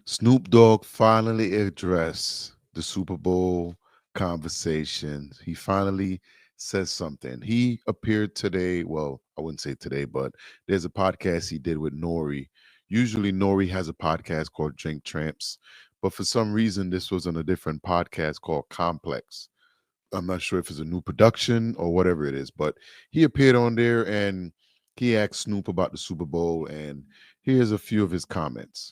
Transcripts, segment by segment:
Snoop Dogg finally addressed the Super Bowl conversation. He finally says something. He appeared today. Well, I wouldn't say today, but there's a podcast he did with Nori. Usually, Nori has a podcast called Drink Tramps, but for some reason, this was on a different podcast called Complex. I'm not sure if it's a new production or whatever it is, but he appeared on there and he asked Snoop about the Super Bowl. And here's a few of his comments.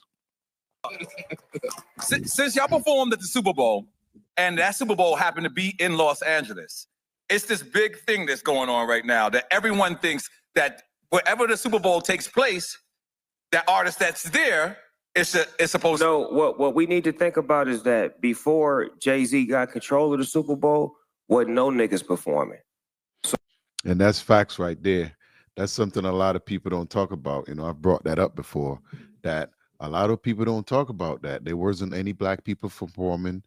Since y'all performed at the Super Bowl, and that Super Bowl happened to be in Los Angeles, it's this big thing that's going on right now that everyone thinks that wherever the Super Bowl takes place, that artist that's there is supposed to. No, what we need to think about is that before Jay-Z got control of the Super Bowl, wasn't no niggas performing. And that's facts right there. That's something a lot of people don't talk about. I've brought that up before, that a lot of people don't talk about that. There wasn't any black people performing,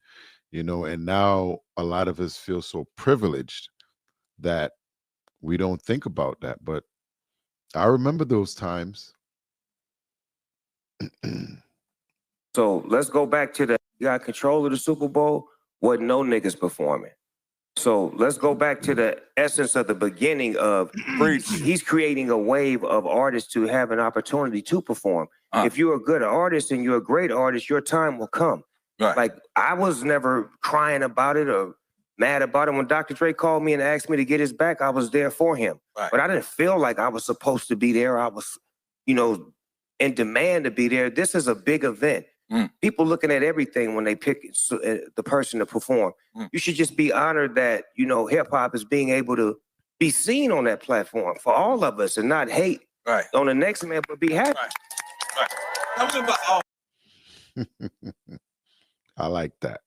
and now a lot of us feel so privileged that we don't think about that. But I remember those times. So let's go back to the got control of the Super Bowl, wasn't no niggas performing. So let's go back to the essence of the beginning of he's creating a wave of artists to have an opportunity to perform. If you're a good artist and you're a great artist, your time will come. Right. Like, I was never crying about it or mad about it. When Dr. Dre called me and asked me to get his back, I was there for him. Right. But I didn't feel like I was supposed to be there. I was, in demand to be there. This is a big event. People looking at everything when they pick the person to perform. You should just be honored that, hip hop is being able to be seen on that platform for all of us and not hate on the next man, but be happy. I like that.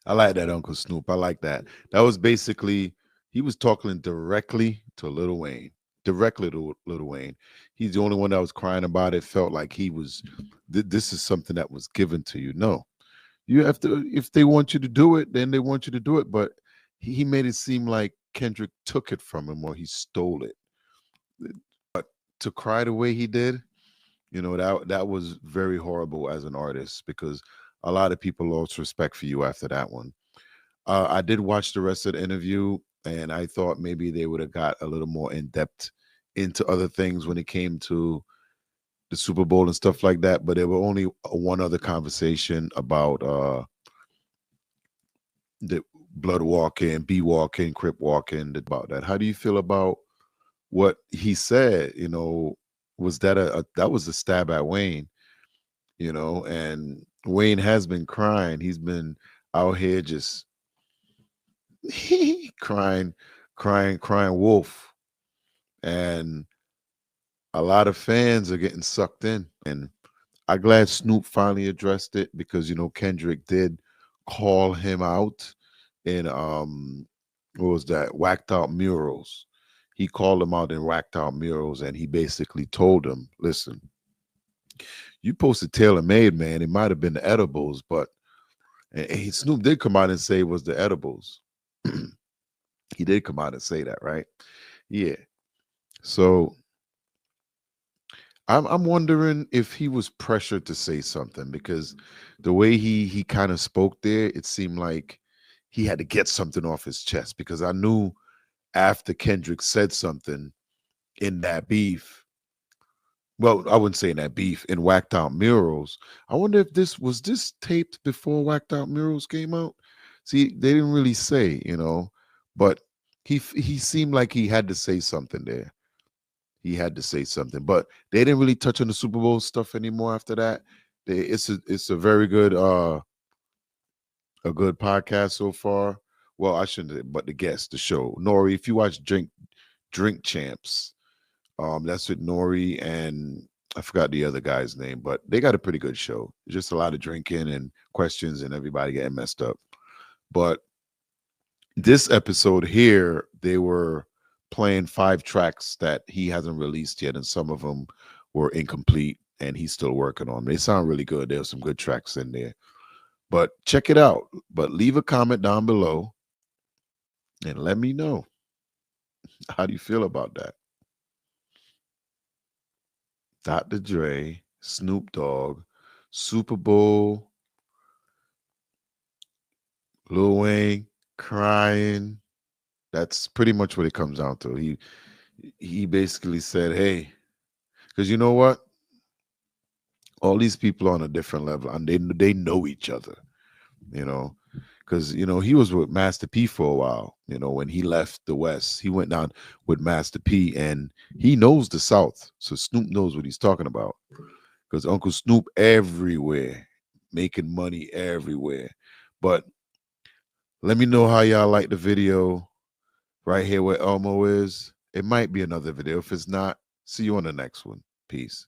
I like that, Uncle Snoop. I like that. That was basically, he was talking directly to Lil Wayne. Directly to Lil Wayne. He's the only one that was crying about it, felt like he was, this is something that was given to you. No, you have to, if they want you to do it, then they want you to do it. But he made it seem like Kendrick took it from him or he stole it. But to cry the way he did, that was very horrible as an artist, because a lot of people lost respect for you after that one. I did watch the rest of the interview, and I thought maybe they would have got a little more in depth into other things when it came to the Super Bowl and stuff like that. But there were only one other conversation about the blood walking, bee walking, crip walking, about that. How do you feel about what he said? Was that that was a stab at Wayne? And Wayne has been crying. He's been out here just crying wolf. And a lot of fans are getting sucked in. And I'm glad Snoop finally addressed it, because, Kendrick did call him out in, what was that? Whacked Out Murals. He called him out in Whacked Out Murals, and he basically told him, listen, you posted Tailor Made, man. It might have been the edibles, but Snoop did come out and say it was the edibles. He did come out and say that, right? Yeah. So I'm wondering if he was pressured to say something, because the way he kind of spoke there, it seemed like he had to get something off his chest, because I knew after Kendrick said something in that beef, well, I wouldn't say in that beef, in Whacked Out Murals, I wonder if this was taped before Whacked Out Murals came out. See, they didn't really say, but he seemed like he had to say something there. He had to say something, but they didn't really touch on the Super Bowl stuff anymore after that. It's a very good a good podcast so far. Well, I shouldn't, but the guest, the show, Nori. If you watch Drink Champs, that's with Nori and I forgot the other guy's name, but they got a pretty good show. Just a lot of drinking and questions and everybody getting messed up. But this episode here, they were playing 5 tracks that he hasn't released yet, and some of them were incomplete, and he's still working on them. They sound really good. There's some good tracks in there. But check it out. But leave a comment down below and let me know. How do you feel about that? Dr. Dre, Snoop Dogg, Super Bowl, Lil Wayne crying. That's pretty much what it comes down to. He basically said, "Hey, because you know what? All these people are on a different level, and they know each other. You know, because he was with Master P for a while. When he left the West, he went down with Master P, and he knows the South. So Snoop knows what he's talking about. Because Uncle Snoop everywhere, making money everywhere. But let me know how y'all like the video right here where Elmo is. It might be another video. If it's not, see you on the next one. Peace.